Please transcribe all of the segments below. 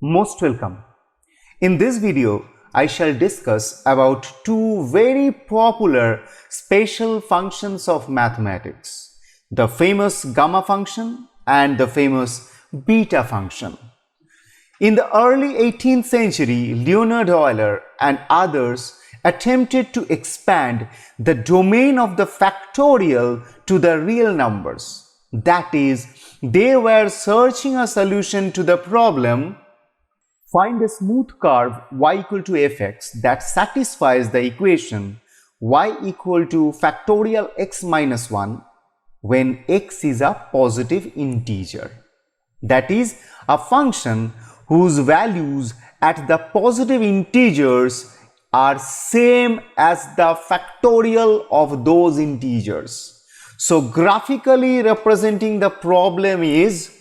Most welcome. In this video, I shall discuss about two very popular special functions of mathematics, the famous gamma function and the famous beta function. In the early 18th century, Leonhard Euler and others attempted to expand the domain of the factorial to the real numbers. That is, they were searching a solution to the problem: find a smooth curve y equal to fx that satisfies the equation y equal to factorial x minus 1 when x is a positive integer. That is, a function whose values at the positive integers are same as the factorial of those integers. So graphically representing the problem is,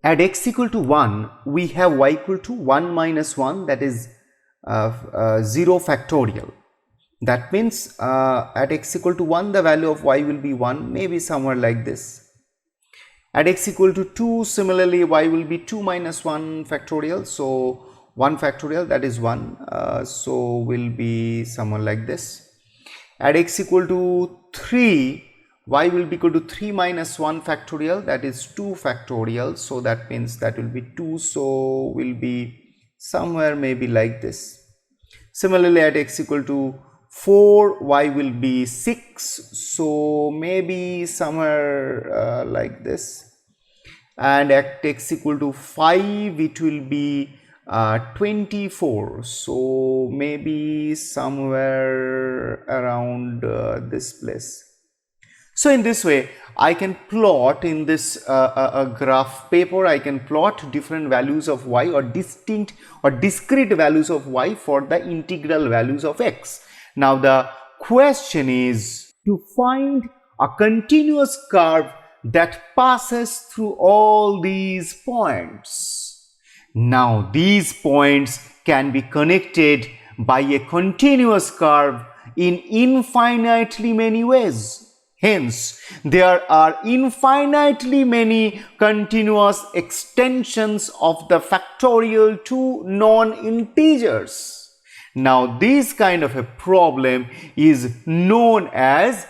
at x equal to 1, we have y equal to 1 minus 1, that is 0 factorial. That means at x equal to 1, the value of y will be 1, maybe somewhere like this. At x equal to 2, similarly, y will be 2 minus 1 factorial. So 1 factorial, that is 1. So will be somewhere like this. At x equal to 3, y will be equal to 3 minus 1 factorial, that is 2 factorial. So that means that will be 2. So will be somewhere maybe like this. Similarly, at x equal to 4, y will be 6. So maybe somewhere like this. And at x equal to 5, it will be 24. So maybe somewhere around this place. So in this way, I can plot in this graph paper, I can plot different values of y or distinct or discrete values of y for the integral values of x. Now the question is to find a continuous curve that passes through all these points. Now these points can be connected by a continuous curve in infinitely many ways. Hence, there are infinitely many continuous extensions of the factorial to non-integers. Now, this kind of a problem is known as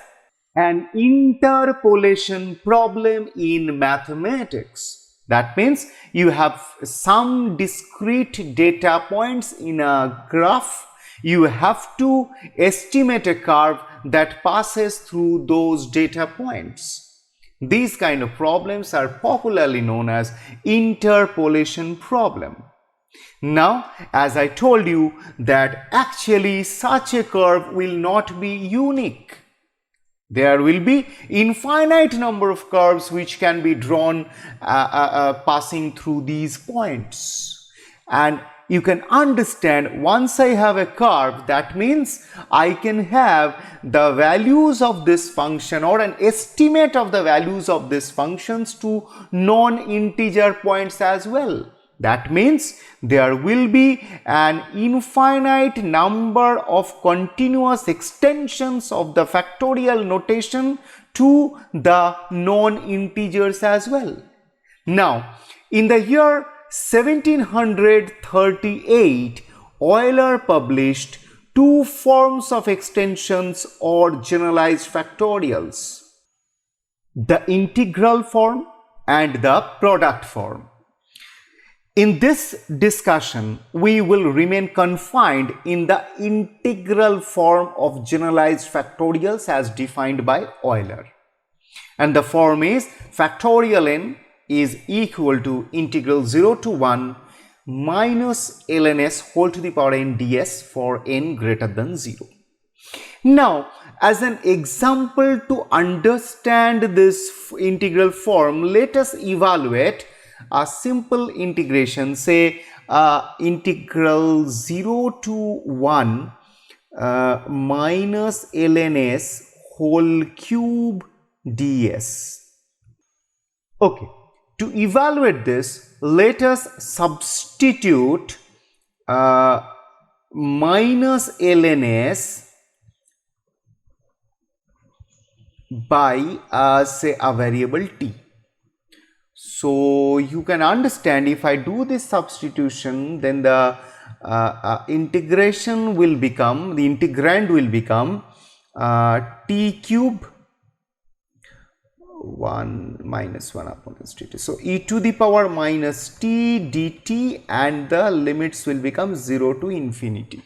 an interpolation problem in mathematics. That means you have some discrete data points in a graph. You have to estimate a curve that passes through those data points. These kind of problems are popularly known as interpolation problem. Now, as I told you that actually such a curve will not be unique. There will be infinite number of curves which can be drawn passing through these points. And you can understand, once I have a curve, that means I can have the values of this function or an estimate of the values of these functions to non-integer points as well. That means there will be an infinite number of continuous extensions of the factorial notation to the non-integers as well. Now, in the year 1738, Euler published two forms of extensions or generalized factorials: the integral form and the product form. In this discussion, we will remain confined in the integral form of generalized factorials as defined by Euler. And the form is factorial n is equal to integral 0 to 1 minus ln s whole to the power n ds for n greater than 0. Now, as an example to understand this integral form, let us evaluate a simple integration, say integral 0 to 1 minus ln s whole cube ds. Okay, to evaluate this, let us substitute minus ln s by say a variable t. So you can understand, if I do this substitution, then the integration will become, the integrand will become t cube 1 minus 1 upon s dt. So e to the power minus t dt, and the limits will become 0 to infinity.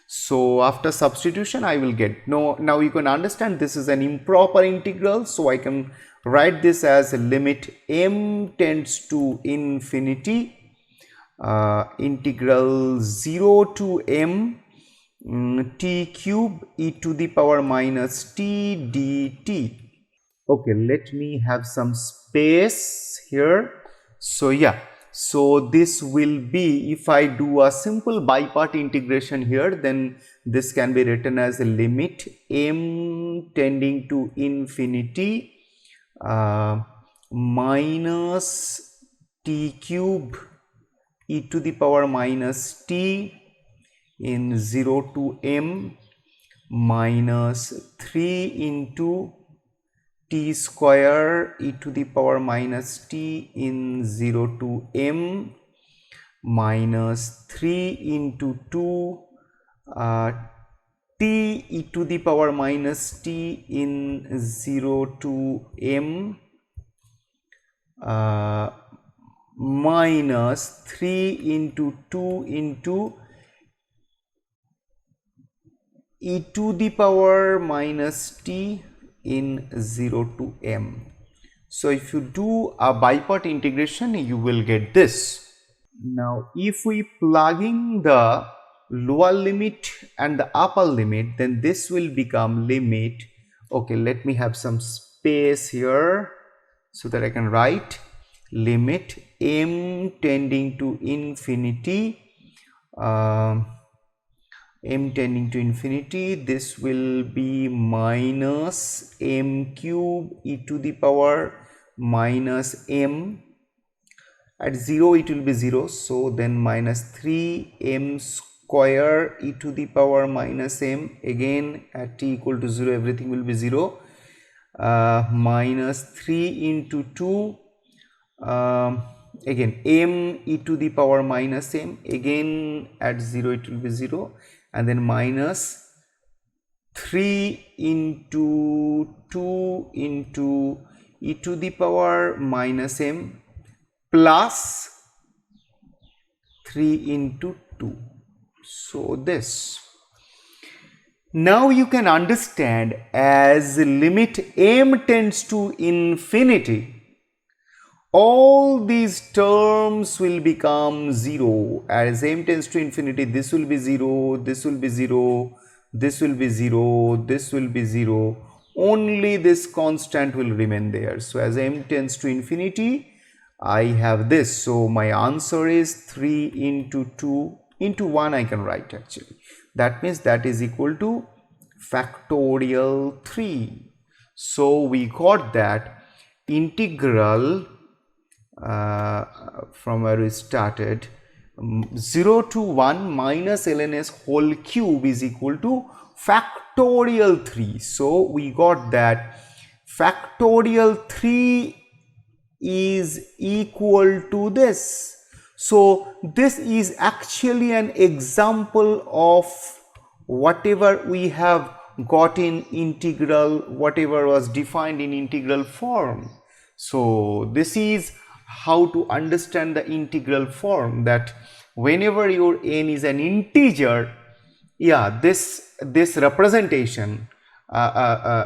So after substitution I will get, now you can understand this is an improper integral, so I can write this as a limit m tends to infinity, integral 0 to m t cube e to the power minus t dt. Okay, let me have some space here. So yeah, so this will be, if I do a simple by part integration here, then this can be written as a limit m tending to infinity minus t cube e to the power minus t in 0 to m minus 3 into t square e to the power minus t in 0 to m minus 3 into 2 t e to the power minus t in 0 to m minus 3 into 2 into e to the power minus t in 0 to m. So if you do a by part integration, you will get this. Now if we plug in the lower limit and the upper limit, then this will become limit, okay, let me have some space here so that I can write limit m tending to infinity, m tending to infinity, this will be minus m cube e to the power minus m, at 0 it will be 0, so then minus 3 m square e to the power minus m, again at t equal to 0 everything will be 0, minus 3 into 2 again m e to the power minus m, again at 0 it will be 0, and then minus 3 into 2 into e to the power minus m plus 3 into 2. So this. Now you can understand, as limit m tends to infinity, all these terms will become 0. As m tends to infinity, this will be 0, this will be 0, this will be 0, this will be 0, only this constant will remain there. So as m tends to infinity, I have this, so my answer is 3 into 2 into 1 I can write actually. That means that is equal to factorial 3. So we got that integral from where we started, 0 to 1 minus ln s whole cube is equal to factorial 3. So we got that factorial 3 is equal to this. So this is actually an example of whatever we have got in integral, whatever was defined in integral form. So this is how to understand the integral form, that whenever your n is an integer, yeah, this representation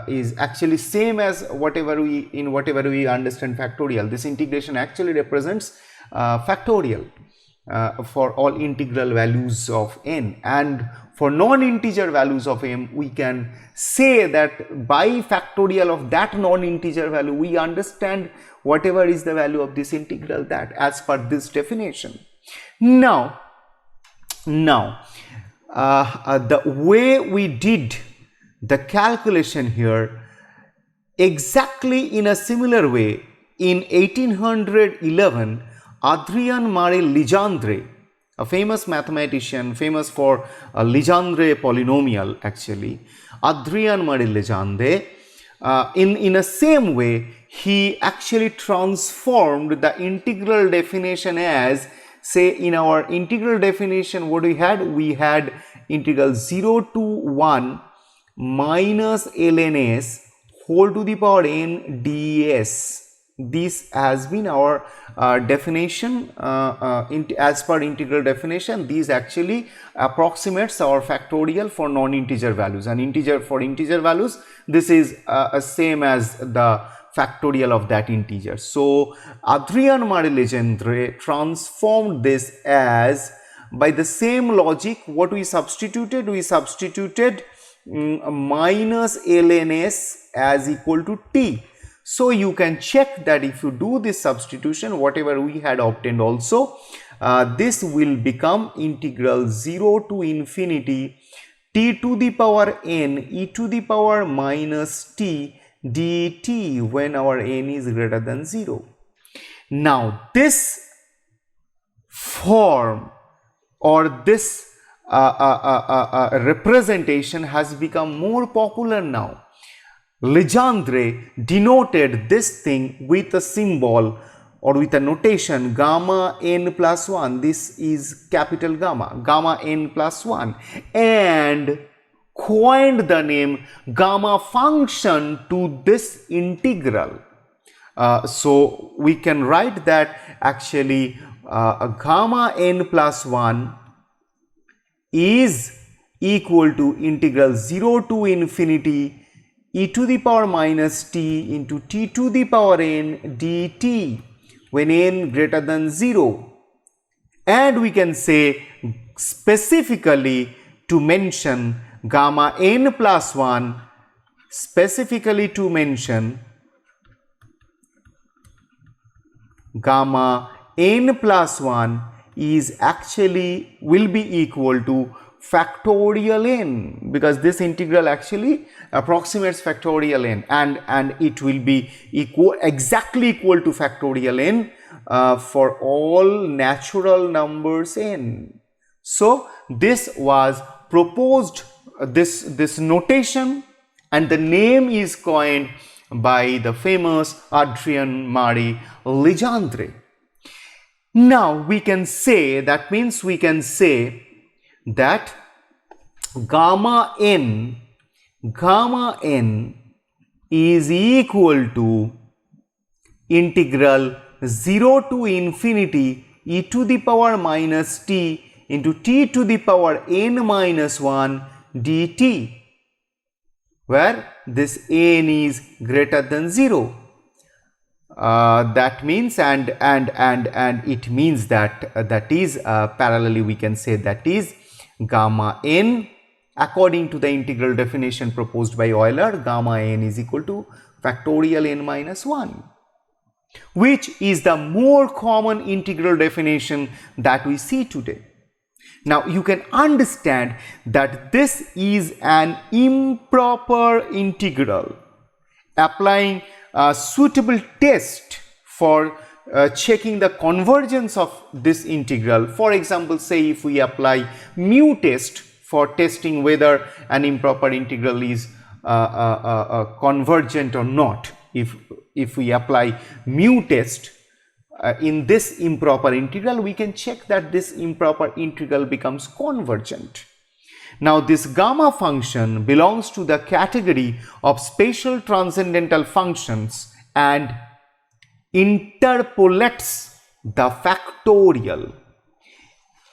is actually same as whatever we understand factorial. This integration actually represents factorial for all integral values of n, and for non-integer values of m we can say that by factorial of that non-integer value we understand whatever is the value of this integral, that as per this definition. Now the way we did the calculation here, exactly in a similar way, in 1811 Adrien Marie Legendre, a famous mathematician, famous for a Legendre polynomial actually, Adrien Marie Legendre, in a same way he actually transformed the integral definition as, say, in our integral definition, what we had? We had integral 0 to 1 minus ln s whole to the power n ds. This has been our definition as per integral definition. These actually approximates our factorial for non-integer values, and integer for integer values, this is same as the factorial of that integer. So Adrian Marie Legendre transformed this as, by the same logic, what we substituted? We substituted minus ln s as equal to t. So you can check that if you do this substitution, whatever we had obtained also, this will become integral 0 to infinity t to the power n e to the power minus t dt when our n is greater than 0. Now this form or this representation has become more popular now. Legendre denoted this thing with a symbol or with a notation gamma n plus 1. This is capital gamma, gamma n plus 1, and coined the name gamma function to this integral. So we can write that actually gamma n plus 1 is equal to integral 0 to infinity e to the power minus t into t to the power n dt when n greater than 0. And we can say specifically to mention gamma n plus 1, specifically to mention gamma n plus 1 is actually will be equal to factorial n, because this integral actually approximates factorial n, and it will be exactly equal to factorial n for all natural numbers n. So this was proposed, this notation, and the name is coined by the famous Adrian Marie Legendre. Now we can say, that means we can say that gamma n is equal to integral 0 to infinity e to the power minus t into t to the power n minus 1 dt, where this n is greater than 0. That means and it means that is parallelly we can say that is gamma n, according to the integral definition proposed by Euler, gamma n is equal to factorial n minus 1, which is the more common integral definition that we see today. Now you can understand that this is an improper integral. Applying a suitable test for checking the convergence of this integral. For example, say if we apply mu test for testing whether an improper integral is convergent or not. If we apply mu test in this improper integral, we can check that this improper integral becomes convergent. Now this gamma function belongs to the category of special transcendental functions and interpolates the factorial.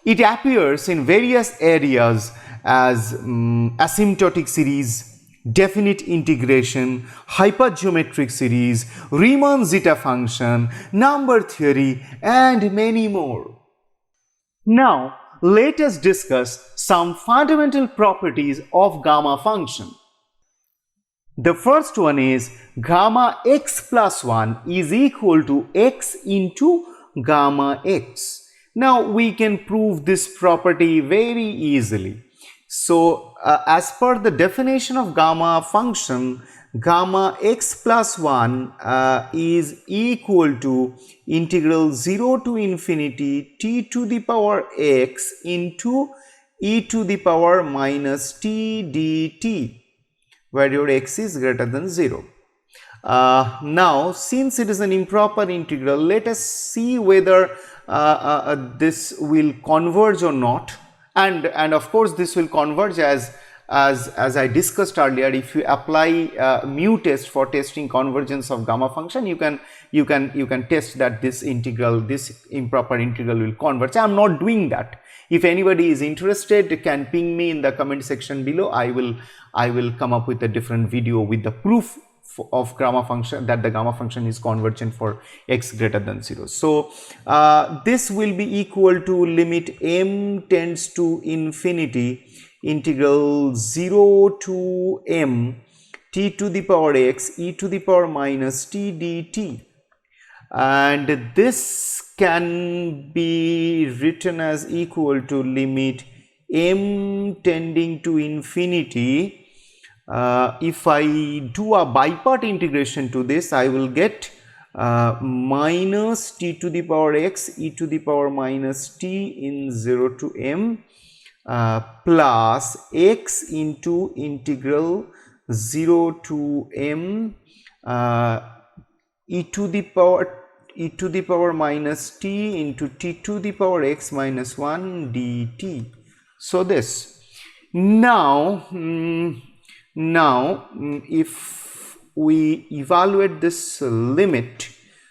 It appears in various areas as asymptotic series, definite integration, hypergeometric series, Riemann zeta function, number theory, and many more. Now let us discuss some fundamental properties of gamma function. The first one is gamma x plus 1 is equal to x into gamma x. Now we can prove this property very easily. So as per the definition of gamma function, gamma x plus 1 is equal to integral 0 to infinity t to the power x into e to the power minus t dt, where your x is greater than 0. Now, since it is an improper integral, let us see whether this will converge or not, and of course this will converge as I discussed earlier. If you apply mu test for testing convergence of gamma function, you can test that this improper integral will converge. I am not doing that. If anybody is interested, can ping me in the comment section below. I will come up with a different video with the proof of gamma function, that the gamma function is convergent for x greater than 0. So this will be equal to limit m tends to infinity integral 0 to m t to the power x e to the power minus t dt, and this can be written as equal to limit m tending to infinity. If I do a by part integration to this, I will get minus t to the power x e to the power minus t in 0 to m plus x into integral 0 to m e to the power minus t into t to the power x minus 1 dt. So this now if we evaluate this limit,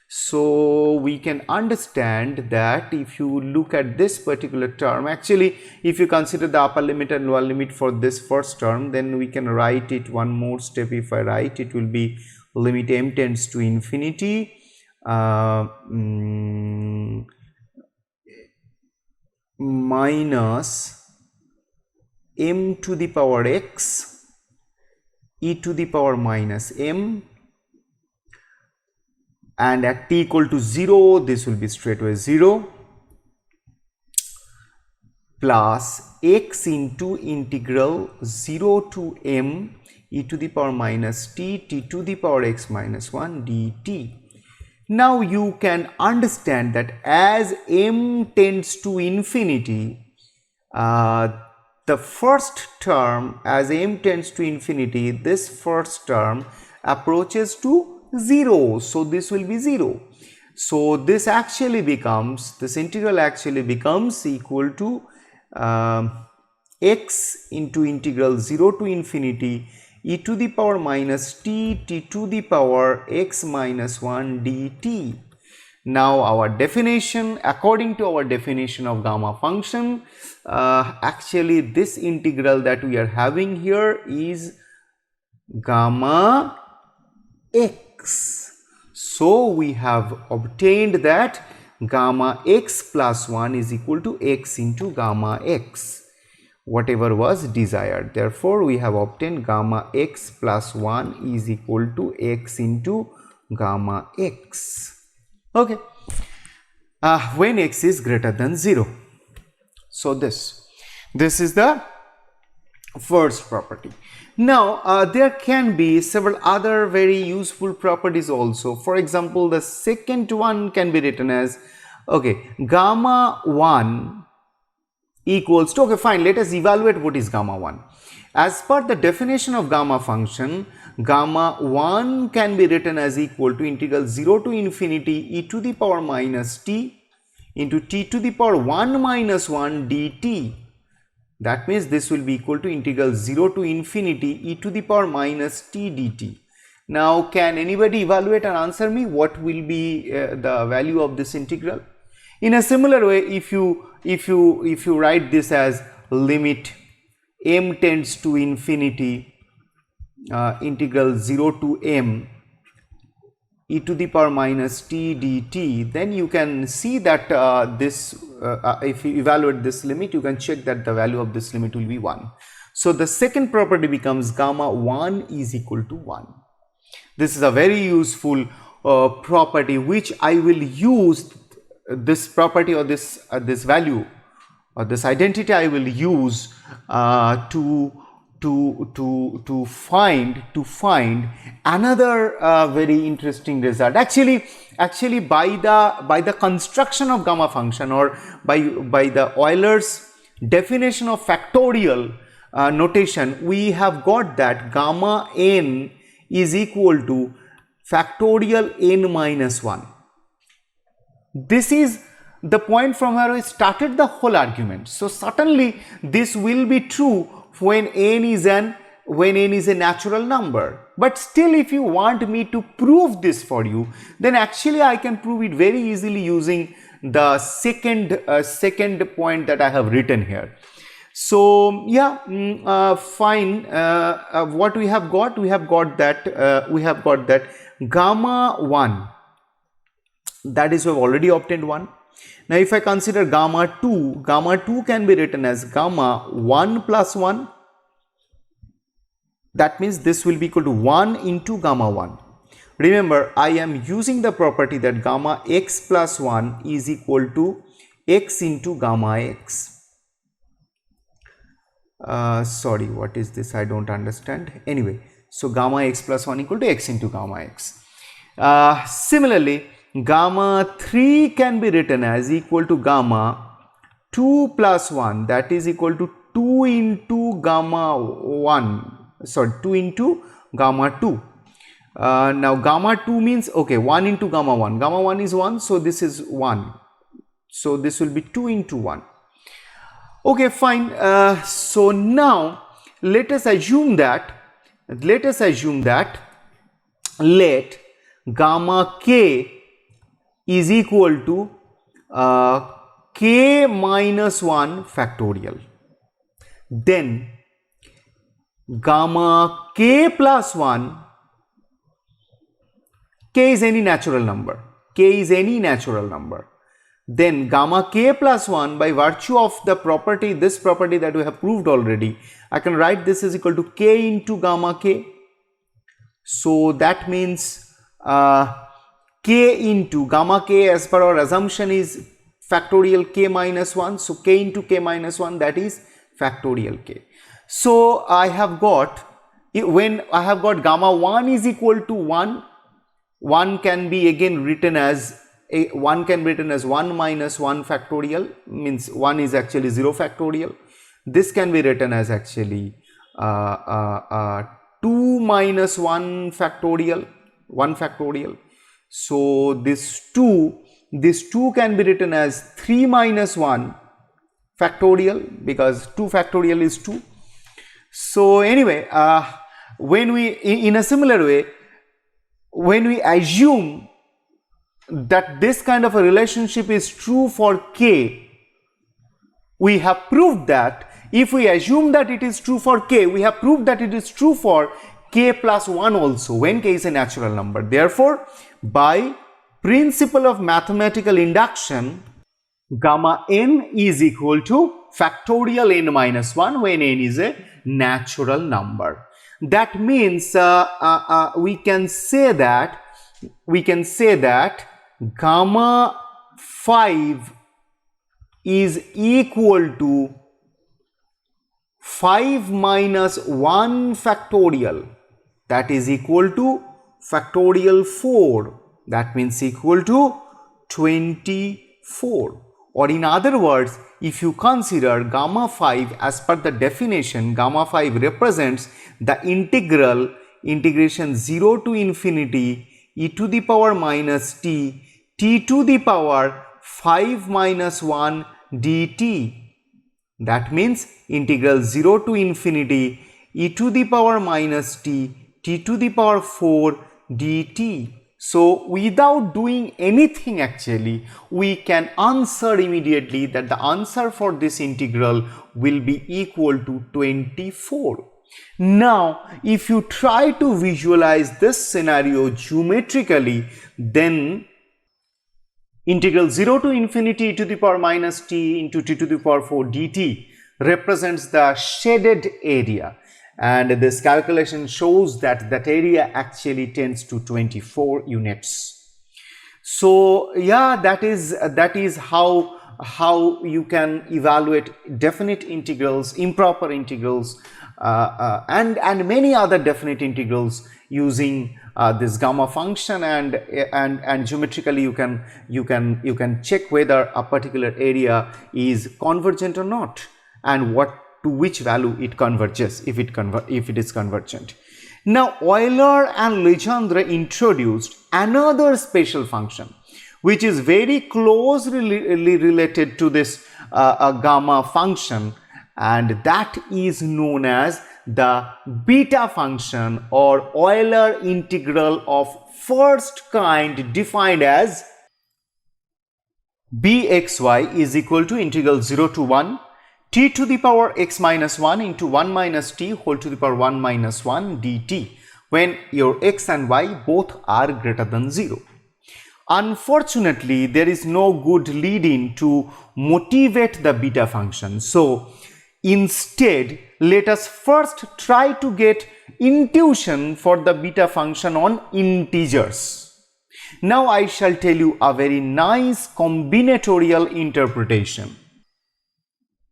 so we can understand that if you look at this particular term, actually if you consider the upper limit and lower limit for this first term, then we can write it one more step. If I write, it will be limit m tends to infinity minus m to the power x e to the power minus m, and at t equal to 0, this will be straightaway 0, plus x into integral 0 to m e to the power minus t to the power x minus 1 dt. Now you can understand that as m tends to infinity, the first term, as m tends to infinity, this first term approaches to 0, so this will be 0. So this integral actually becomes equal to x into integral 0 to infinity e to the power minus t to the power x minus 1 dt. Now our definition, according to our definition of gamma function, actually this integral that we are having here is gamma x. So we have obtained that gamma x plus 1 is equal to x into gamma x, whatever was desired. Therefore we have obtained gamma x plus 1 is equal to x into gamma x. Okay, when x is greater than 0. So this is the first property. Now there can be several other very useful properties also. For example, the second one can be written as, okay, gamma 1 equals to, okay fine, let us evaluate what is gamma 1. As per the definition of gamma function, gamma 1 can be written as equal to integral 0 to infinity e to the power minus t into t to the power 1 minus 1 dt. That means this will be equal to integral 0 to infinity e to the power minus t dt. Now can anybody evaluate and answer me what will be the value of this integral? In a similar way, if you write this as limit m tends to infinity integral 0 to m e to the power minus t dt, then you can see that if you evaluate this limit, you can check that the value of this limit will be 1. So the second property becomes gamma 1 is equal to 1. This is a very useful property which I will use. This property or this value or this identity I will use to find another very interesting result. Actually by the construction of gamma function, or by the Euler's definition of factorial notation, we have got that gamma n is equal to factorial n minus 1. This is the point from where we started the whole argument. So certainly this will be true when n is a natural number. But still, if you want me to prove this for you, then actually I can prove it very easily using the second point that I have written here. So yeah, fine. What we have got? We have got that gamma 1. That is, we have already obtained 1. Now if I consider gamma 2 can be written as gamma 1 plus 1. That means this will be equal to 1 into gamma 1. Remember, I am using the property that gamma x plus 1 is equal to x into gamma x. Sorry, what is this? I don't understand. Anyway, so gamma x plus 1 equal to x into gamma x. Similarly, gamma 3 can be written as equal to gamma 2 plus 1, that is equal to 2 into gamma 1. Sorry, 2 into gamma 2. Now gamma 2 means, okay, 1 into gamma 1. Gamma 1 is 1, so this is 1. So this will be 2 into 1. Okay, fine. So now let us assume that let gamma k is equal to k minus 1 factorial. Then gamma k plus 1, k is any natural number, then gamma k plus 1, by virtue of the property, this property that we have proved already, I can write this is equal to k into gamma k. So that means k into gamma k, as per our assumption, is factorial k minus 1. So k into k minus 1, that is factorial k. So I have got, when I have got gamma 1 is equal to 1, 1 can be again written as 1 minus 1 factorial, means 1 is actually 0 factorial. This can be written as actually 2 minus 1 factorial, 1 factorial. So this 2 can be written as 3 minus 1 factorial, because 2 factorial is 2. So anyway, when we, in a similar way, when we assume that this kind of a relationship is true for k, we have proved that. If we assume that it is true for k, we have proved that it is true for k plus 1 also, when k is a natural number. Therefore, by principle of mathematical induction, gamma n is equal to factorial n minus 1 when n is a natural number. That means we can say that gamma 5 is equal to 5 minus 1 factorial, that is equal to factorial 4, that means equal to 24. Or in other words, if you consider gamma 5 as per the definition, gamma 5 represents the integration 0 to infinity e to the power minus t to the power 5 minus 1 dt. That means integral 0 to infinity e to the power minus t to the power 4 dt. So without doing anything, actually we can answer immediately that the answer for this integral will be equal to 24. Now if you try to visualize this scenario geometrically, then integral 0 to infinity e to the power minus t into t to the power 4 dt represents the shaded area, and this calculation shows that that area actually tends to 24 units. So yeah, that is how you can evaluate definite integrals, improper integrals, and many other definite integrals using this gamma function, and geometrically you can check whether a particular area is convergent or not, and to which value it converges if it is convergent. Now Euler and Legendre introduced another special function which is very closely related to this gamma function, and that is known as the beta function or Euler integral of first kind, defined as bxy is equal to integral 0 to 1 t to the power x minus 1 into 1 minus t whole to the power 1 minus 1 dt when your x and y both are greater than 0. Unfortunately, there is no good lead-in to motivate the beta function. So instead, let us first try to get intuition for the beta function on integers. Now I shall tell you a very nice combinatorial interpretation.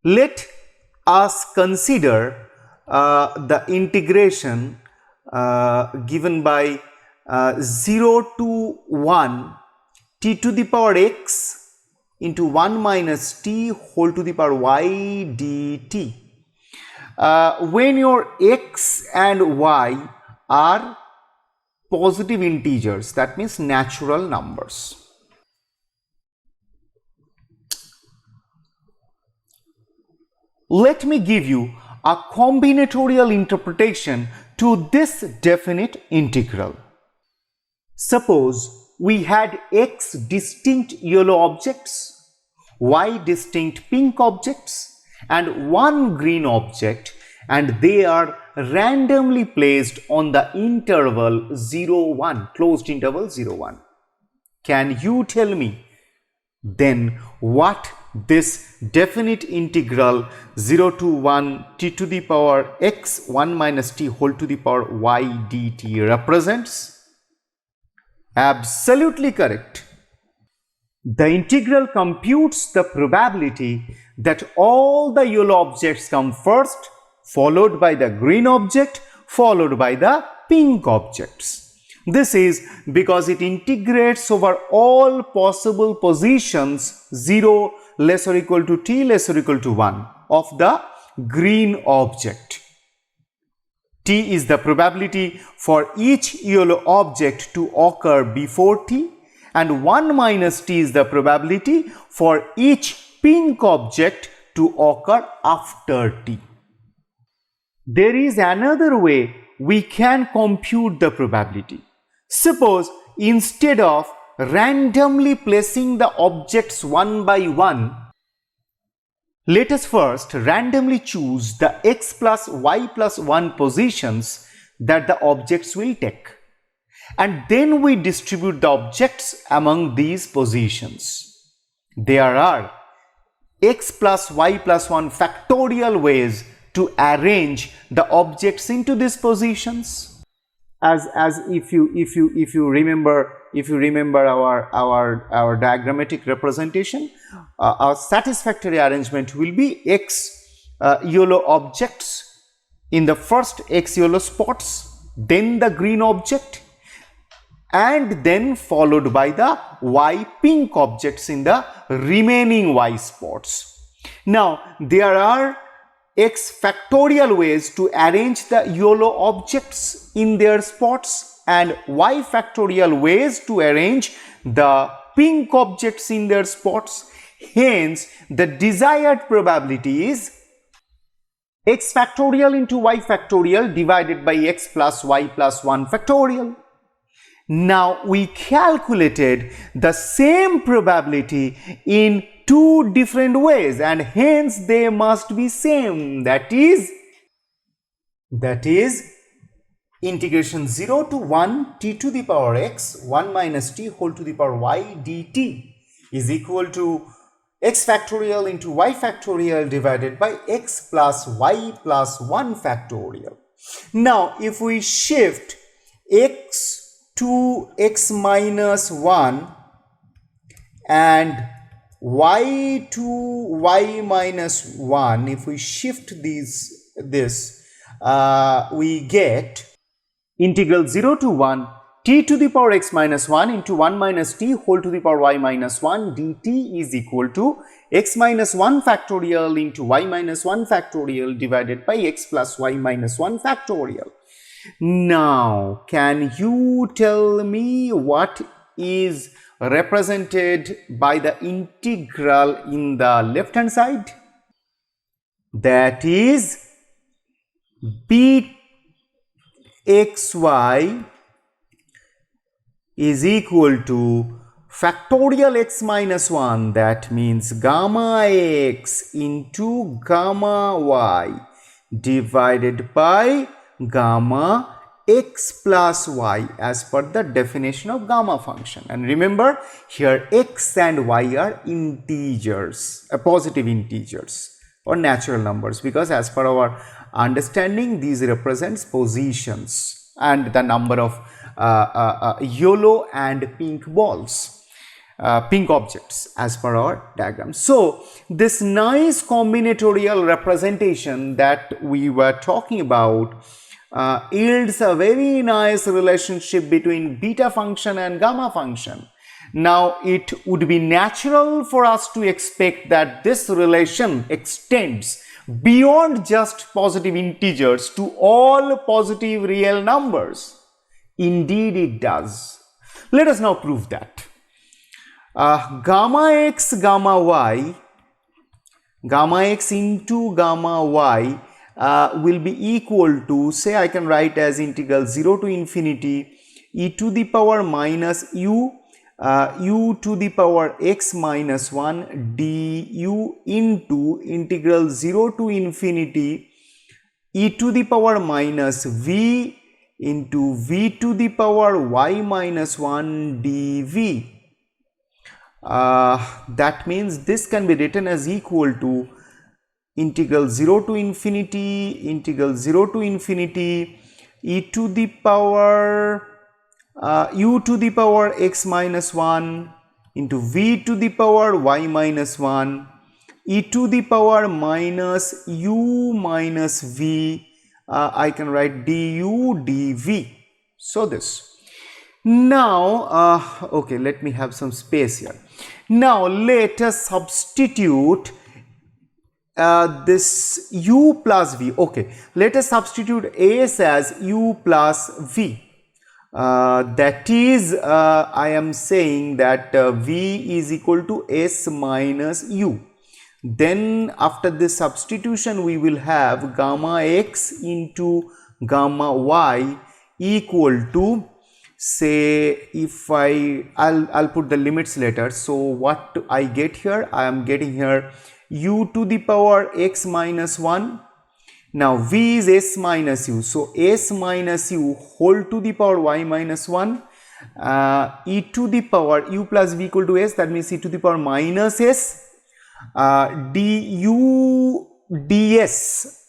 Let us consider the integration given by 0 to 1 t to the power x into 1 minus t whole to the power y dt. When your x and y are positive integers, that means natural numbers. Let me give you a combinatorial interpretation to this definite integral. Suppose we had x distinct yellow objects, y distinct pink objects, and one green object, and they are randomly placed on the interval 0, 1, closed interval 0, 1. Can you tell me then what this definite integral 0 to 1 t to the power x 1 minus t whole to the power y dt represents? Absolutely correct. The integral computes the probability that all the yellow objects come first, followed by the green object, followed by the pink objects. This is because it integrates over all possible positions 0 less or equal to t less or equal to 1 of the green object. T is the probability for each yellow object to occur before t, and 1 minus t is the probability for each pink object to occur after t. There is another way we can compute the probability. Suppose instead of randomly placing the objects one by one, let us first randomly choose the x plus y plus 1 positions that the objects will take, and then we distribute the objects among these positions. There are x plus y plus 1 factorial ways to arrange the objects into these positions. As if you remember our diagrammatic representation, our satisfactory arrangement will be x yellow objects in the first x yellow spots, then the green object, and then followed by the y pink objects in the remaining y spots. Now there are x factorial ways to arrange the yellow objects in their spots and y factorial ways to arrange the pink objects in their spots. Hence, the desired probability is x factorial into y factorial divided by x plus y plus 1 factorial. Now, we calculated the same probability in two different ways, and hence they must be same. That is integration 0 to 1 t to the power x 1 minus t whole to the power y dt is equal to x factorial into y factorial divided by x plus y plus 1 factorial. Now, if we shift x to x minus 1 and y to y minus 1, if we shift this, we get integral 0 to 1 t to the power x minus 1 into 1 minus t whole to the power y minus 1 dt is equal to x minus 1 factorial into y minus 1 factorial divided by x plus y minus 1 factorial. Now, can you tell me what is represented by the integral in the left hand side? That is bxy is equal to factorial x minus 1, that means gamma x into gamma y divided by gamma x plus y as per the definition of gamma function. And remember, here x and y are integers, positive integers or natural numbers, because as per our understanding these represents positions and the number of yellow and pink balls, pink objects as per our diagram. So this nice combinatorial representation that we were talking about yields a very nice relationship between beta function and gamma function. Now it would be natural for us to expect that this relation extends beyond just positive integers to all positive real numbers. Indeed it does. Let us now prove that. Gamma x into gamma y will be equal to, say I can write as integral 0 to infinity e to the power minus u to the power x minus 1 du into integral 0 to infinity e to the power minus v into v to the power y minus 1 dv. That means this can be written as equal to integral 0 to infinity e to the power u to the power x minus 1 into v to the power y minus 1 e to the power minus u minus v, I can write du dv. So this. Now okay, let me have some space here. Now let us substitute this u plus v. Okay, let us substitute s as u plus v. That is, I am saying that v is equal to s minus u. Then after this substitution we will have gamma x into gamma y equal to, say, if I'll put the limits later. So what I get here, I am getting here u to the power x minus 1. Now v is s minus u, so s minus u whole to the power y minus 1 e to the power u plus v equal to s, that means e to the power minus s du ds,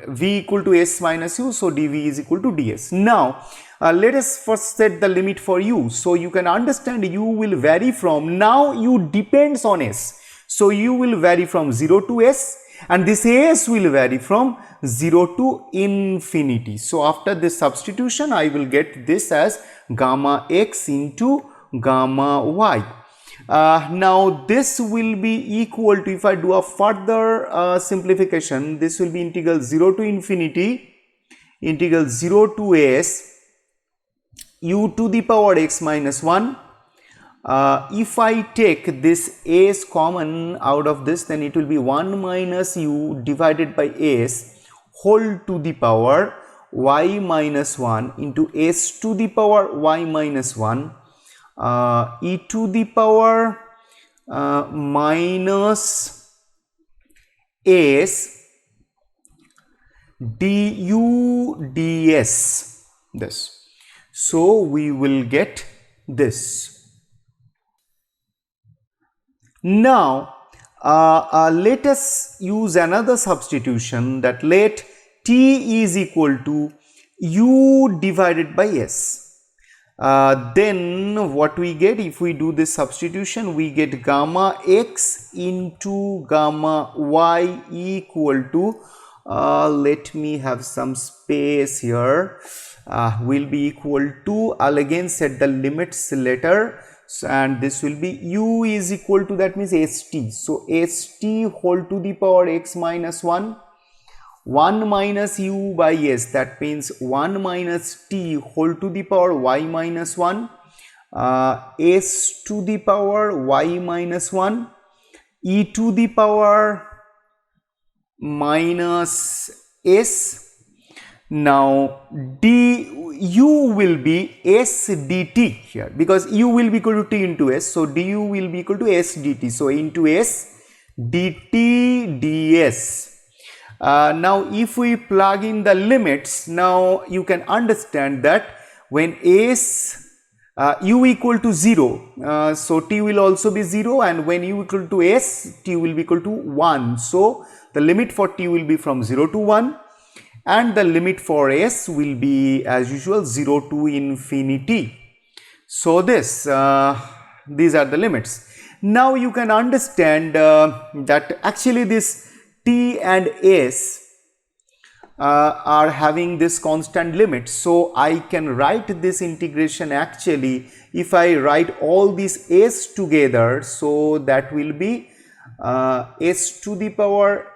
v equal to s minus u, so dv is equal to ds. Now let us first set the limit for u. So you can understand u will vary from, now u depends on s, so u will vary from 0 to s and this s will vary from 0 to infinity. So after this substitution I will get this as gamma x into gamma y. Now this will be equal to, if I do a further simplification, this will be integral 0 to infinity integral 0 to s u to the power x minus 1. If I take this s common out of this, then it will be 1 minus u divided by s whole to the power y minus 1 into s to the power y minus 1 e to the power minus s du ds, this. So we will get this. Now let us use another substitution, that let t is equal to u divided by s. Then what we get, if we do this substitution, we get gamma x into gamma y equal to, let me have some space here, will be equal to, I'll again set the limits later. So, and this will be u is equal to, that means st, so st whole to the power x minus 1 1 minus u by s, that means 1 minus t whole to the power y minus 1, s to the power y minus 1, e to the power minus s. Now du will be s dt here, because u will be equal to t into s, so du will be equal to s dt, so into s dt ds. Now if we plug in the limits, now you can understand that when s u equal to 0, so t will also be 0, and when u equal to s, t will be equal to 1. So the limit for t will be from 0 to 1, and the limit for s will be as usual 0 to infinity. So these are the limits. Now you can understand that actually this t and s are having this constant limit, so I can write this integration actually, if I write all these s together, so that will be s to the power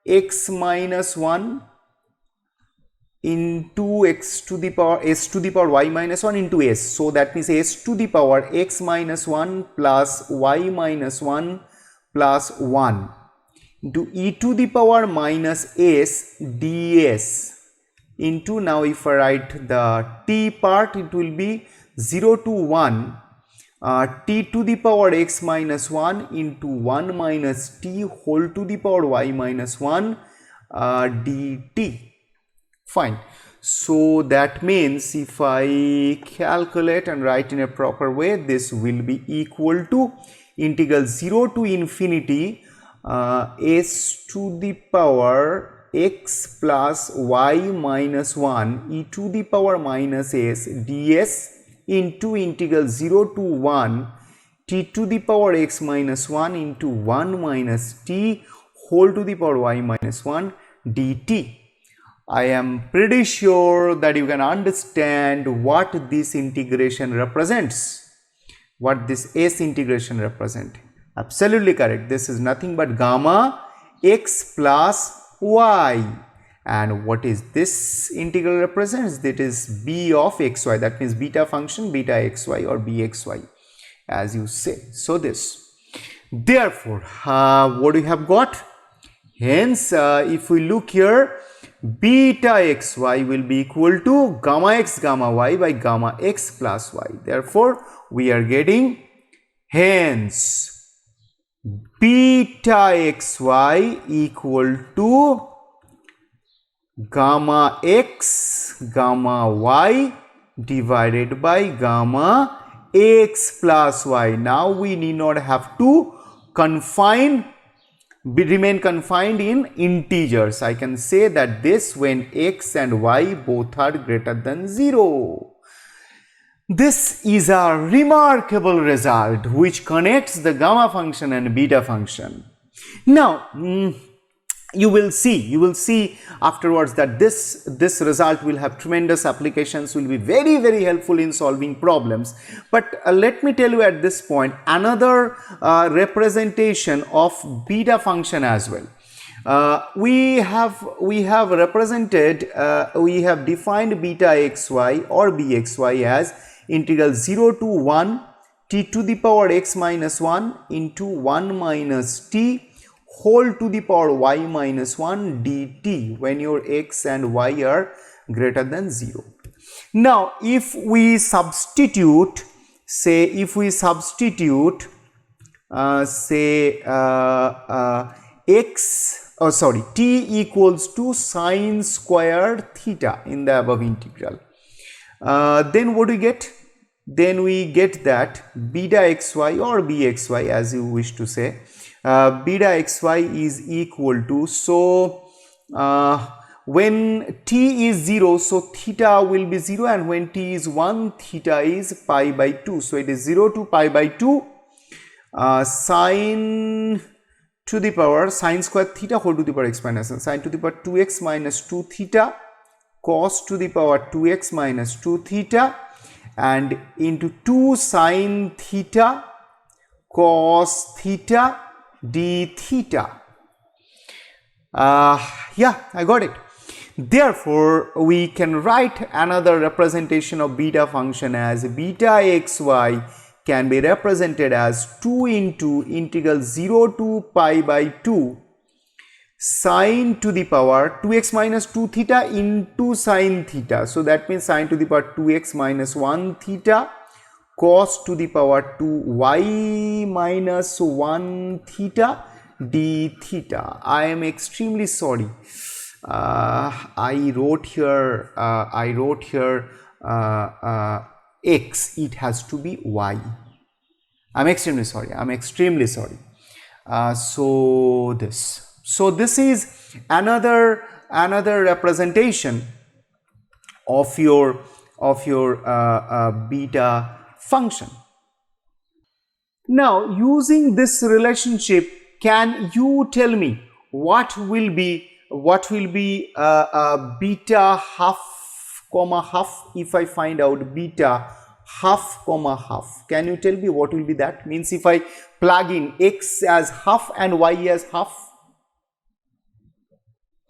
x minus 1 into x to the power s to the power y minus 1 into s, so that means s to the power x minus 1 plus y minus 1 plus 1 into e to the power minus s ds into, now if I write the t part, it will be 0 to 1 t to the power x minus 1 into 1 minus t whole to the power y minus 1 dt. Fine. So that means if I calculate and write in a proper way, this will be equal to integral 0 to infinity s to the power x plus y minus 1 e to the power minus s ds into integral 0 to 1 t to the power x minus 1 into 1 minus t whole to the power y minus 1 dt. I am pretty sure that you can understand what this integration represents, what this s integration represents. Absolutely correct. This is nothing but gamma x plus y. And what is this integral represents? That is b of xy, that means beta function beta xy or bxy as you say. So this. Therefore, what do we have got? Hence, if we look here, beta xy will be equal to gamma x gamma y by gamma x plus y. Therefore, we are getting, hence beta xy equal to gamma x gamma y divided by gamma x plus y. Now we need not have to remain confined in integers. I can say that this when x and y both are greater than 0. This is a remarkable result which connects the gamma function and beta function. Now you will see afterwards that this result will have tremendous applications, will be very, very helpful in solving problems. But let me tell you at this point another representation of beta function as well. We have represented, we have defined beta xy or bxy as integral 0 to 1 t to the power x minus 1 into 1 minus t whole to the power y minus 1 dt when your x and y are greater than 0. Now if we substitute, say t equals to sine squared theta in the above integral, then what do we get? Then we get that beta xy or bxy as you wish to say, beta xy is equal to, so when t is 0, so theta will be 0, and when t is 1, theta is pi by 2. So it is 0 to pi by 2 sine to the power sine square theta whole to the power x minus 1, sine to the power 2x minus 2 theta cos to the power 2x minus 2 theta and into 2 sine theta cos theta d theta. Yeah, I got it. Therefore, we can write another representation of beta function as beta xy can be represented as 2 into integral 0 to pi by 2 sine to the power 2x minus 2 theta into sine theta. So that means sine to the power 2x minus 1 theta cos to the power 2y minus 1 theta d theta. I am extremely sorry. I wrote here x, it has to be y. I'm extremely sorry. So this is another representation of your beta function. Now, using this relationship, can you tell me what will be beta half comma half if I find out beta half comma half? Can you tell me what will be that? Means if I plug in x as half and y as half.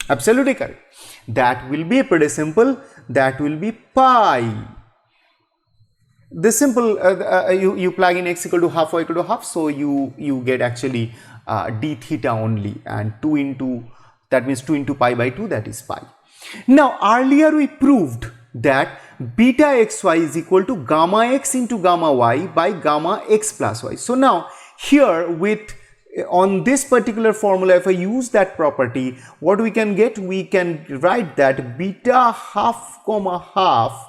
Absolutely correct. That will be pretty simple. That will be pi. This simple, you plug in x equal to half, y equal to half, so you get actually d theta only, and 2 into, that means 2 into pi by 2, that is pi. Now, earlier we proved that beta xy is equal to gamma x into gamma y by gamma x plus y. So now here on this particular formula, if I use that property, what we can get? We can write that beta half comma half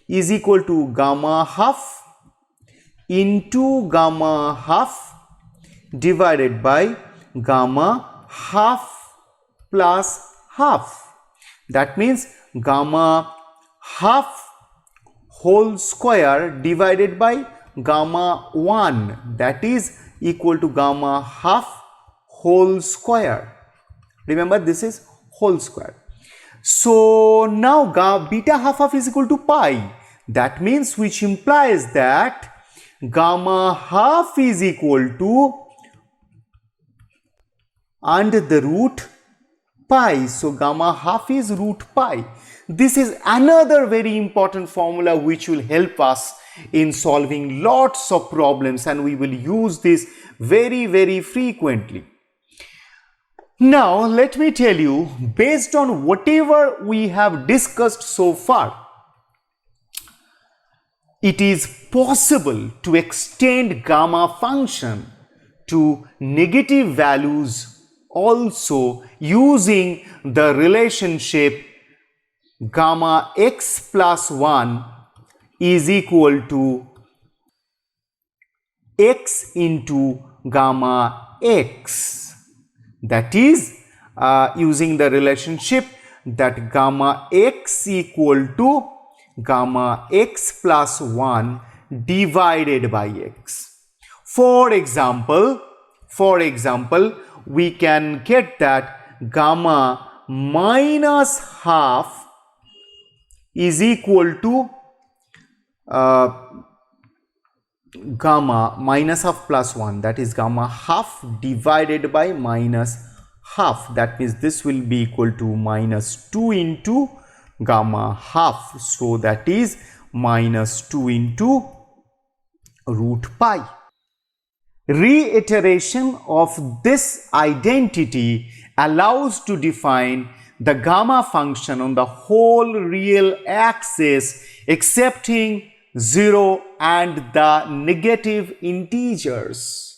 is equal to gamma half into gamma half divided by gamma half plus half. That means gamma half whole square divided by gamma 1, that is equal to gamma half whole square. Remember, this is whole square. So now beta half is equal to pi. That means, which implies that gamma half is equal to under the root pi. So gamma half is root pi. This is another very important formula which will help us in solving lots of problems, and we will use this very frequently. Now let me tell you, based on whatever we have discussed so far, it is possible to extend gamma function to negative values also using the relationship gamma x plus 1 is equal to x into gamma x. That is, using the relationship that gamma x equal to gamma x plus 1 divided by x. For example, we can get that gamma minus half is equal to gamma minus half plus 1, that is gamma half divided by minus half. That means this will be equal to minus 2 into gamma half. So that is minus 2 into root pi. Reiteration of this identity allows to define the gamma function on the whole real axis excepting 0 and the negative integers.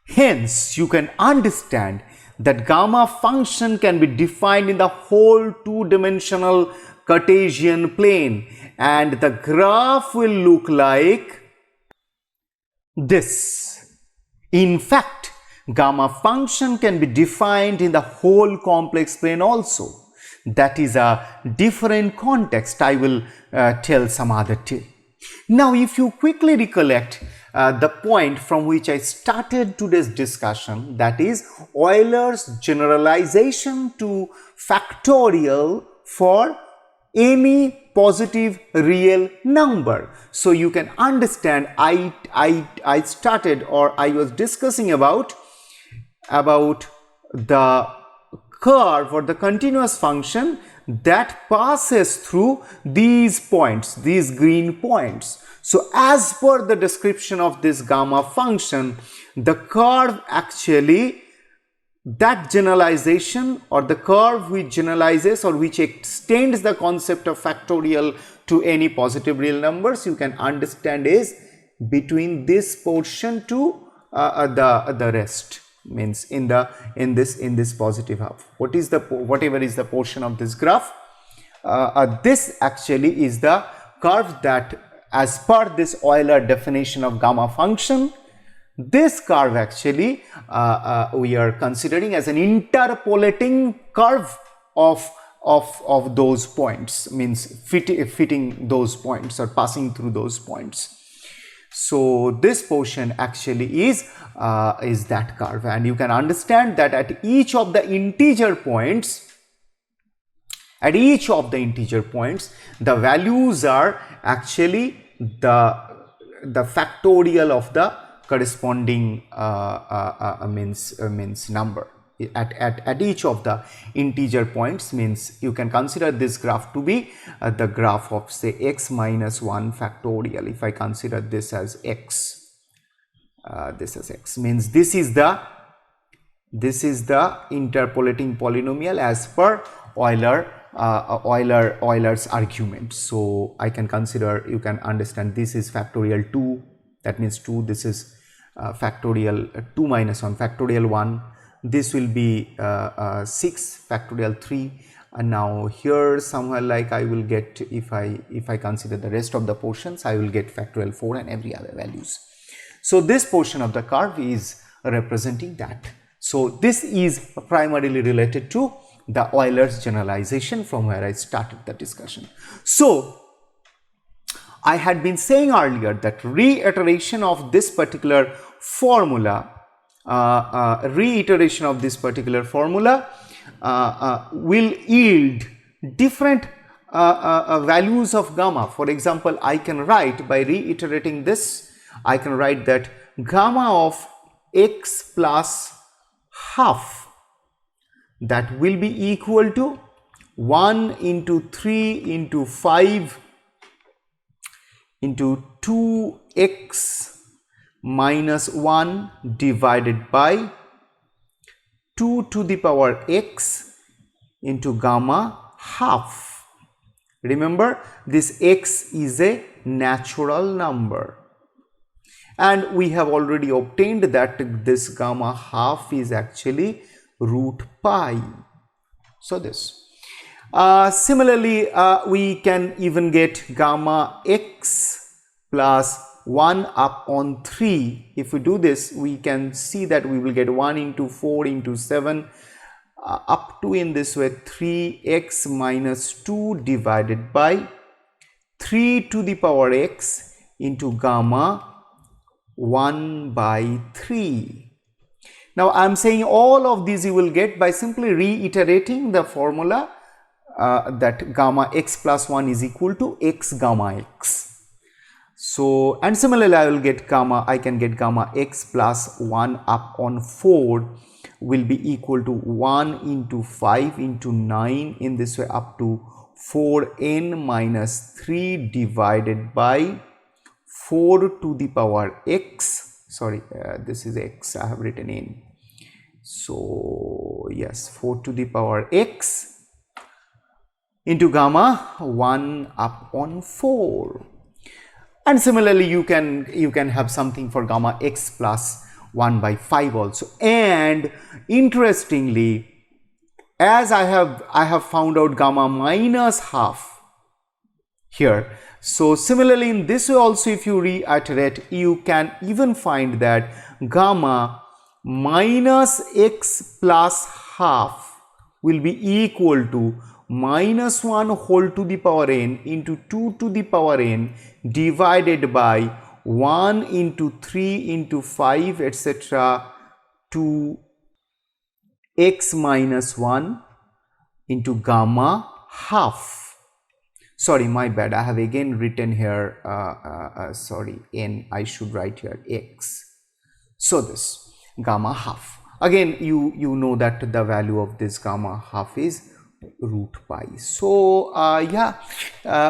Hence, you can understand that gamma function can be defined in the whole two-dimensional Cartesian plane, and the graph will look like this. In fact, gamma function can be defined in the whole complex plane also. That is a different context. I will tell some other tale. Now, if you quickly recollect the point from which I started today's discussion, that is Euler's generalization to factorial for any positive real number. So you can understand, I started, or I was discussing about the curve or the continuous function that passes through these points, these green points. So as per the description of this gamma function, the curve actually, that generalization or the curve which generalizes or which extends the concept of factorial to any positive real numbers, you can understand is between this portion to the rest, means in this positive half. Whatever is the portion of this graph, this actually is the curve that, as per this Euler definition of gamma function, this curve actually we are considering as an interpolating curve of those points, means fitting those points or passing through those points. So this portion actually is that curve, and you can understand that at each of the integer points, the values are actually the factorial of the corresponding means number at each of the integer points. Means you can consider this graph to be the graph of, say, x minus 1 factorial. If I consider this as x, means this is the interpolating polynomial as per Euler's argument. So I can consider, you can understand, this is factorial 2, that means 2, this is factorial 2 minus 1 factorial 1, this will be 6 factorial 3, and now here somewhere like I will get, if I consider the rest of the portions, I will get factorial 4 and every other values. So this portion of the curve is representing that. So this is primarily related to the Euler's generalization from where I started the discussion. So I had been saying earlier that reiteration of this particular formula, will yield different values of gamma. For example, I can write, by reiterating this, I can write that gamma of x plus half, that will be equal to 1 into 3 into 5 into 2x minus 1 divided by 2 to the power x into gamma half. Remember, this x is a natural number, and we have already obtained that this gamma half is actually root pi. So this. Similarly, we can even get gamma x plus 1 upon 3. If we do this, we can see that we will get 1 into 4 into 7 up to, in this way, 3x minus 2 divided by 3 to the power x into gamma 1 by 3. Now I am saying all of these you will get by simply reiterating the formula that gamma x plus 1 is equal to x gamma x. So, and similarly I can get gamma x plus 1 up on 4 will be equal to 1 into 5 into 9, in this way, up to 4n minus 3 divided by 4 to the power x. Sorry, this is x, I have written in. So yes, 4 to the power x into gamma 1 upon 4. And similarly you can have something for gamma x plus 1 by 5 also. And interestingly, as I have found out gamma minus half here, so similarly in this way also, if you reiterate, you can even find that gamma minus x plus half will be equal to minus 1 whole to the power n into 2 to the power n divided by 1 into 3 into 5 etc. to x minus 1 into gamma half. Sorry, my bad, I have again written here sorry, n, I should write here x. So this gamma half. Again, you know that the value of this gamma half is root pi. So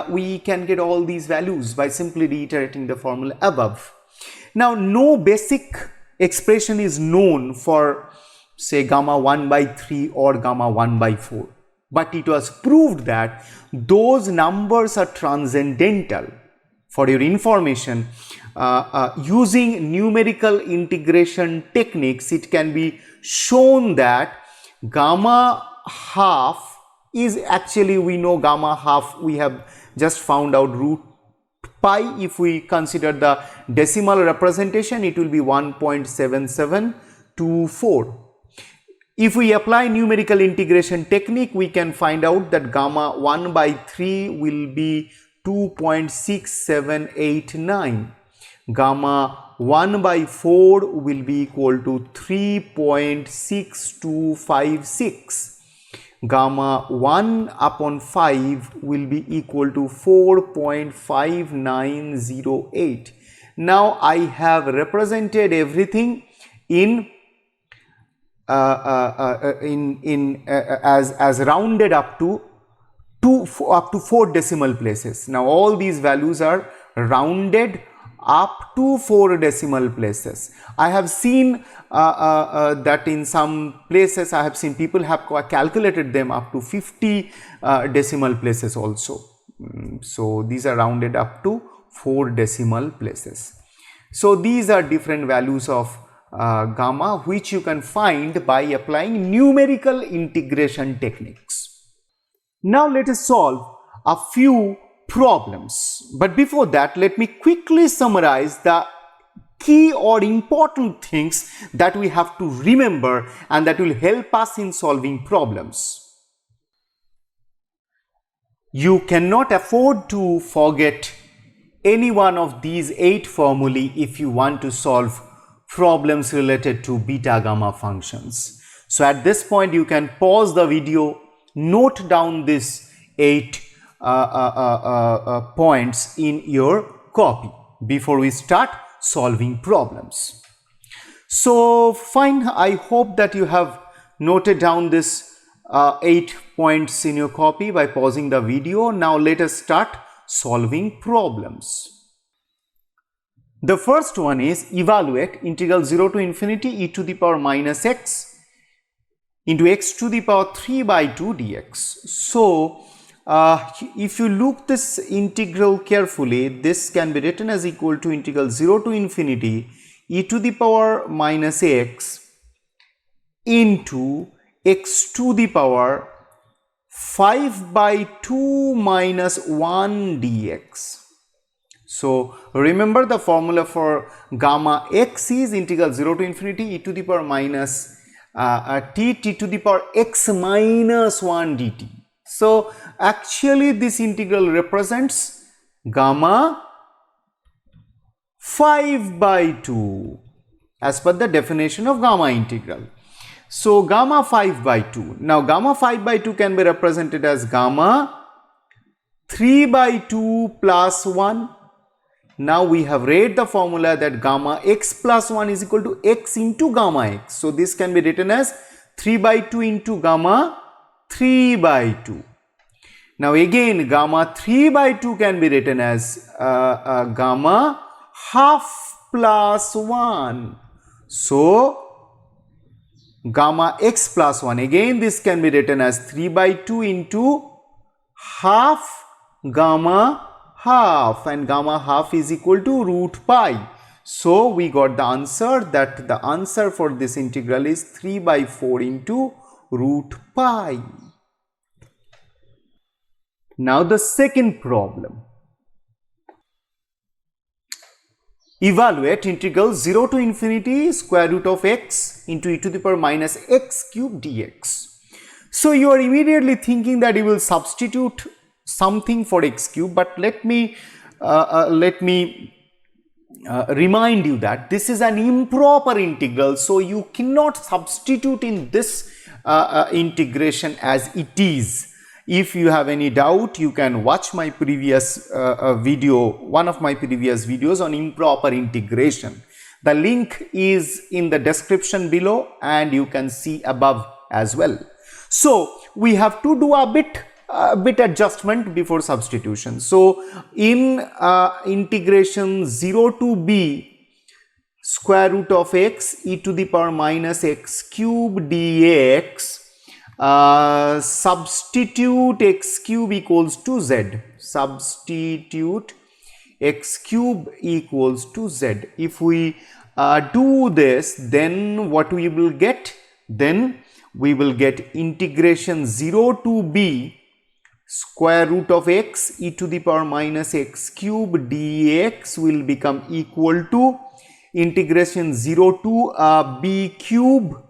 we can get all these values by simply reiterating the formula above. Now, no basic expression is known for, say, gamma 1 by 3 or gamma 1 by 4, but it was proved that those numbers are transcendental. For your information, using numerical integration techniques, it can be shown that gamma half is actually, we know gamma half, we have just found out root pi. If we consider the decimal representation, it will be 1.7724. If we apply numerical integration technique, we can find out that gamma 1 by 3 will be 2.6789. Gamma 1 by 4 will be equal to 3.6256. Gamma 1 upon 5 will be equal to 4.5908. Now I have represented everything as rounded up to 4 decimal places. Now all these values are rounded up to 4 decimal places. I have seen that in some places I have seen people have calculated them up to 50 decimal places also. So these are rounded up to 4 decimal places. So these are different values of gamma, which you can find by applying numerical integration techniques. Now let us solve a few problems, but before that, let me quickly summarize the key or important things that we have to remember and that will help us in solving problems. You cannot afford to forget any one of these 8 formulae if you want to solve problems related to beta gamma functions. So at this point, you can pause the video, note down these 8 points in your copy before we start solving problems. So fine, I hope that you have noted down this 8 points in your copy by pausing the video. Now let us start solving problems. The first one is evaluate integral 0 to infinity e to the power minus x into x to the power 3 by 2 dx. So if you look this integral carefully, this can be written as equal to integral 0 to infinity e to the power minus x into x to the power 5 by 2 minus 1 dx. So remember, the formula for gamma x is integral 0 to infinity e to the power minus t to the power x minus 1 dt. So actually this integral represents gamma 5 by 2 as per the definition of gamma integral. So gamma 5 by 2. Now gamma 5 by 2 can be represented as gamma 3 by 2 plus 1. Now we have read the formula that gamma x plus 1 is equal to x into gamma x. So this can be written as 3 by 2 into gamma 3 by 2. Now again, gamma 3 by 2 can be written as gamma half plus 1. So gamma x plus 1, again this can be written as 3 by 2 into half gamma half, and gamma half is equal to root pi. So we got the answer, that the answer for this integral is 3 by 4 into root pi. Now the second problem. Evaluate integral 0 to infinity square root of x into e to the power minus x cube dx. So you are immediately thinking that you will substitute something for x cube, but let me remind you that this is an improper integral, so you cannot substitute in this integration as it is. If you have any doubt, you can watch my previous video, one of my previous videos on improper integration. The link is in the description below and you can see above as well. So we have to do a bit adjustment before substitution. So in integration 0 to b square root of x e to the power minus x cube dx, substitute x cube equals to z. Substitute x cube equals to z. If we do this, then what we will get? Then we will get integration 0 to b square root of x e to the power minus x cube dx will become equal to integration 0 to b cube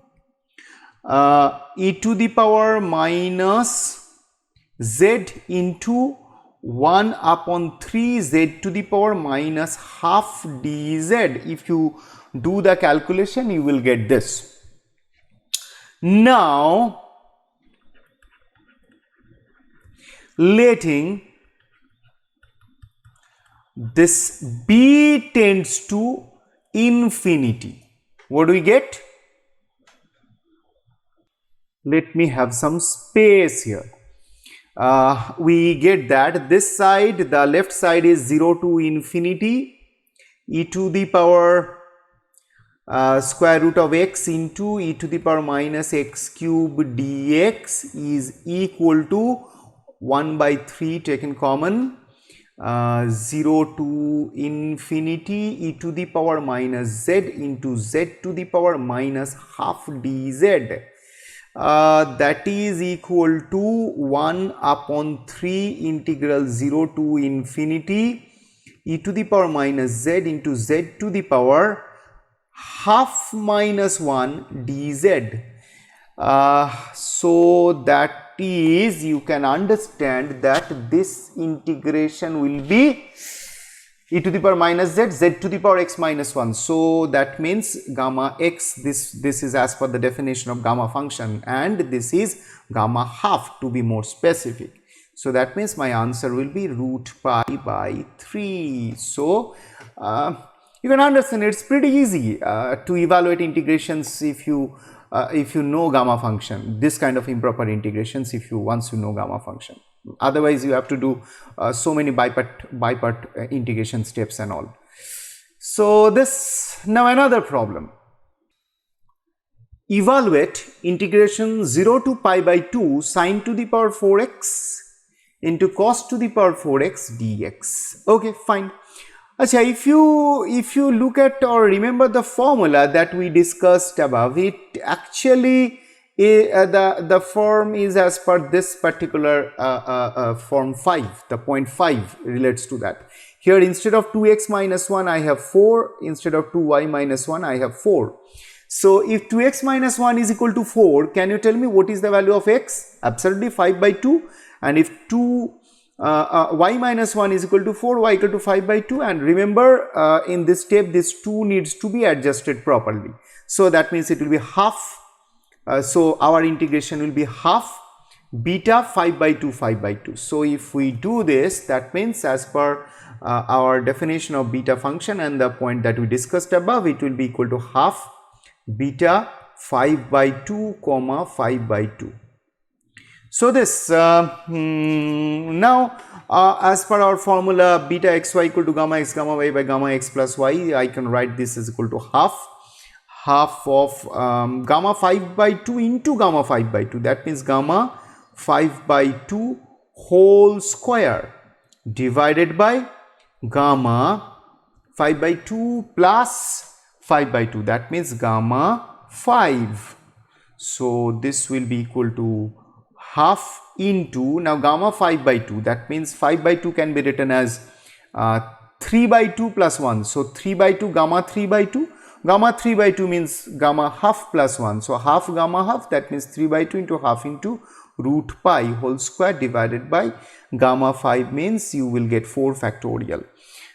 e to the power minus z into 1 upon 3 z to the power minus half dz. If you do the calculation, you will get this. Now, letting this b tends to infinity, what do we get? Let me have some space here. We get that this side, the left side is 0 to infinity e to the power square root of x into e to the power minus x cube dx is equal to 1 by 3 taken common, 0 to infinity e to the power minus z into z to the power minus half dz. That is equal to 1 upon 3 integral 0 to infinity e to the power minus z into z to the power half minus 1 dz. So that is, you can understand that this integration will be e to the power minus z, z to the power x minus 1. So that means gamma x, this is as per the definition of gamma function, and this is gamma half to be more specific. So that means my answer will be root pi by 3. So you can understand it's pretty easy to evaluate integrations if you know gamma function, this kind of improper integrations once you know gamma function. Otherwise you have to do so many bipart integration steps and all. So this, now another problem. Evaluate integration 0 to pi by 2 sine to the power 4x into cos to the power 4x dx. Okay, fine. Achha, if you look at or remember the formula that we discussed above, it actually the form is as per this particular form 5, the point 5 relates to that. Here instead of 2x minus 1 I have 4, instead of 2y minus 1 I have 4. So if 2x minus 1 is equal to 4, can you tell me what is the value of x? Absolutely 5 by 2. And if y minus 1 is equal to 4, y equal to 5 by 2, and remember in this step this 2 needs to be adjusted properly. So that means it will be half. So our integration will be half beta 5 by 2 5 by 2. So if we do this, that means as per our definition of beta function and the point that we discussed above, it will be equal to half beta 5 by 2 comma 5 by 2. So this now as per our formula beta xy equal to gamma x gamma y by gamma x plus y, I can write this is equal to half of gamma 5 by 2 into gamma 5 by 2. That means gamma 5 by 2 whole square divided by gamma 5 by 2 plus 5 by 2. That means gamma 5. So this will be equal to half into, now gamma 5 by 2, that means 5 by 2 can be written as 3 by 2 plus 1. So 3 by 2 gamma 3 by 2. Gamma 3 by 2 means gamma half plus 1. So half gamma half, that means 3 by 2 into half into root pi whole square divided by gamma 5 means you will get 4 factorial.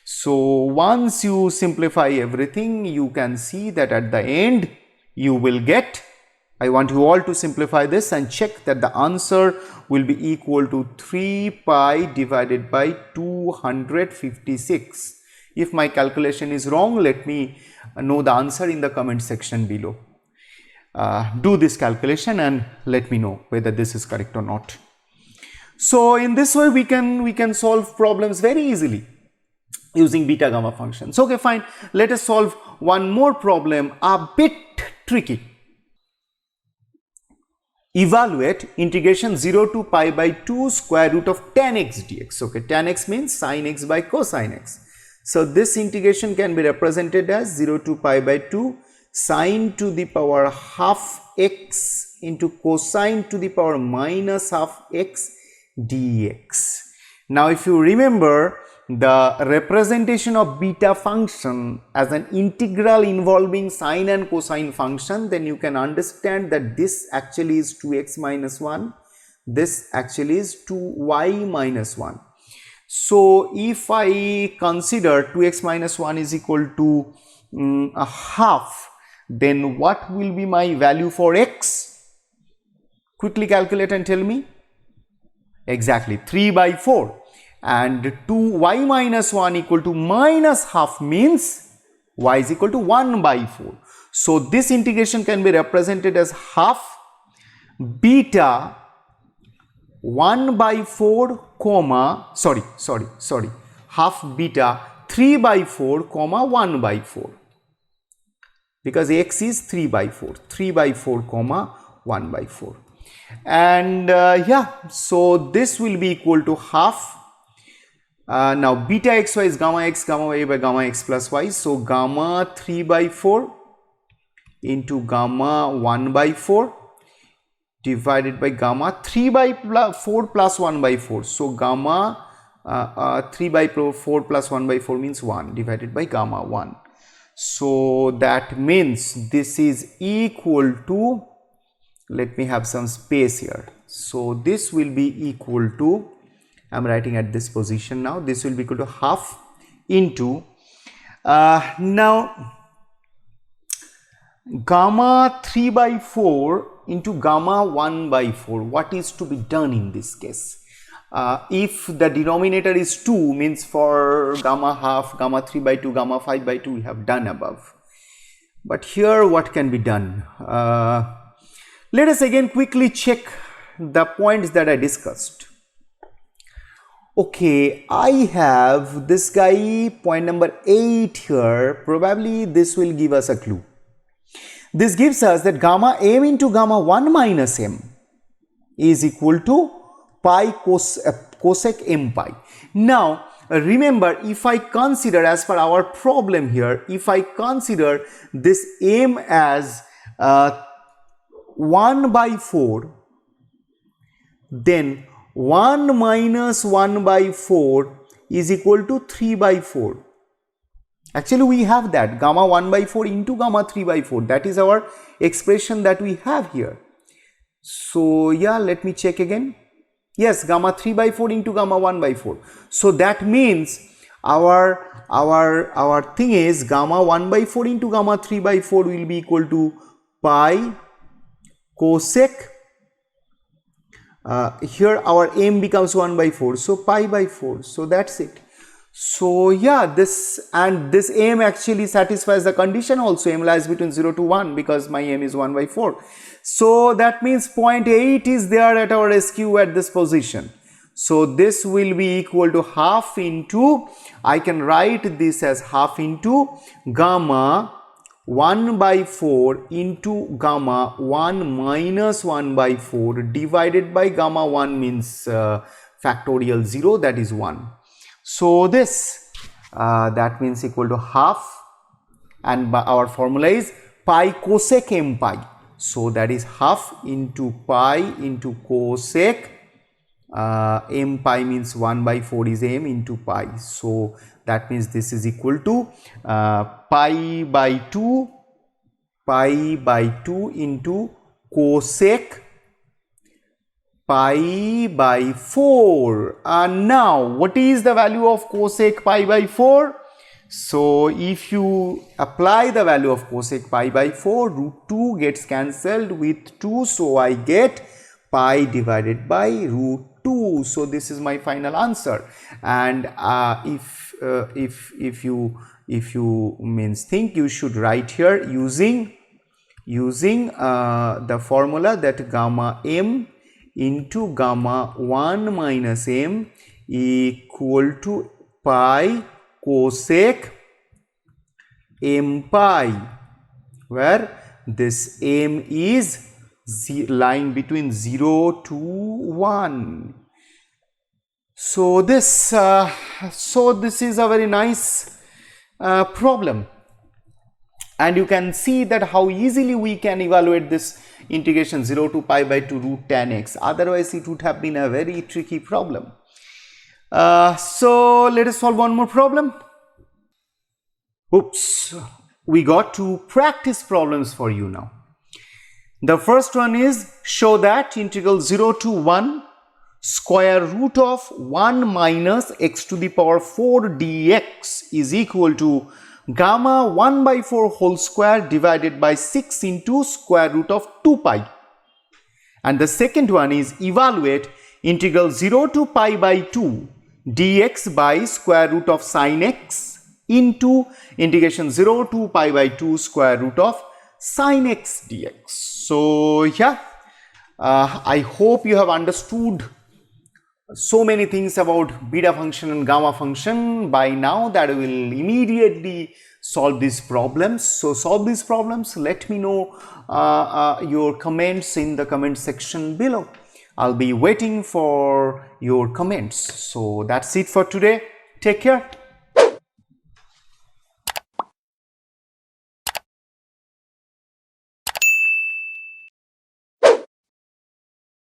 So once you simplify everything, you can see that at the end you will get, I want you all to simplify this and check that the answer will be equal to 3 pi divided by 256. If my calculation is wrong, let me know the answer in the comment section below. Do this calculation and let me know whether this is correct or not. So in this way we can solve problems very easily using beta gamma functions. Okay, fine. Let us solve one more problem, a bit tricky. Evaluate integration 0 to pi by 2 square root of tan x dx. Okay, tan x means sin x by cosine x. So this integration can be represented as 0 to pi by 2 sine to the power half x into cosine to the power minus half x dx. Now if you remember the representation of beta function as an integral involving sine and cosine function, then you can understand that this actually is 2x minus 1, this actually is 2y minus 1. So if I consider 2x minus 1 is equal to a half, then what will be my value for x? Quickly calculate and tell me. Exactly, 3 by 4. And 2y minus 1 equal to minus half means y is equal to 1 by 4. So this integration can be represented as half beta 1 by 4 comma half beta 3 by 4 comma 1 by 4, because x is 3 by 4 comma 1 by 4. And yeah, so this will be equal to half. Now beta xy is gamma x gamma y by gamma x plus y. So gamma 3 by 4 into gamma 1 by 4 divided by gamma 3 by 4 plus 1 by 4. So gamma 3 by 4 plus 1 by 4 means 1 divided by gamma 1. So that means this is equal to, let me have some space here. So this will be equal to, I am writing at this position now, this will be equal to half into, now gamma 3 by 4 into gamma 1 by 4. What is to be done in this case? If the denominator is 2, means for gamma half, gamma 3 by 2, gamma 5 by 2 we have done above. But here what can be done? Let us again quickly check the points that I discussed. Okay, I have this guy, point number 8 here. Probably this will give us a clue. This gives us that gamma m into gamma 1 minus m is equal to pi cosec m pi. Now remember, if I consider, as per our problem here, if I consider this m as 1 by 4, then 1 minus 1 by 4 is equal to 3 by 4. Actually we have that, gamma 1 by 4 into gamma 3 by 4, that is our expression that we have here. So yeah, let me check again. Yes, gamma 3 by 4 into gamma 1 by 4. So that means our thing is gamma 1 by 4 into gamma 3 by 4 will be equal to pi cosec, here our m becomes 1 by 4, so pi by 4. So that's it. So yeah, this m actually satisfies the condition also, m lies between 0 to 1, because my m is 1 by 4. So that means point 8 is there at our SQ at this position. So this will be equal to half into, I can write this as half into gamma 1 by 4 into gamma 1 minus 1 by 4 divided by gamma 1 means factorial 0, that is 1. So this that means equal to half, and our formula is pi cosec m pi. So that is half into pi into cosec m pi means 1 by 4 is m into pi. So that means this is equal to pi by 2 into cosec pi by 4. And now what is the value of cosec pi by 4? So if you apply the value of cosec pi by 4, root 2 gets cancelled with 2, so I get pi divided by root 2. So this is my final answer. And if you means think, you should write here using the formula that gamma m into gamma 1 minus m equal to pi cosec m pi, where this m is lying between 0 to 1. So this is a very nice problem, and you can see that how easily we can evaluate this integration 0 to pi by 2 root tan x. Otherwise it would have been a very tricky problem. So let us solve one more problem. Oops, we got two practice problems for you now. The first one is, show that integral 0 to 1 square root of 1 minus x to the power 4 dx is equal to gamma 1 by 4 whole square divided by 6 into square root of 2 pi. And the second one is, evaluate integral 0 to pi by 2 dx by square root of sin x into integration 0 to pi by 2 square root of sin x dx. So yeah, I hope you have understood so many things about beta function and gamma function by now that will immediately solve these problems. So solve these problems, let me know your comments in the comment section below. I'll be waiting for your comments. So that's it for today. Take care.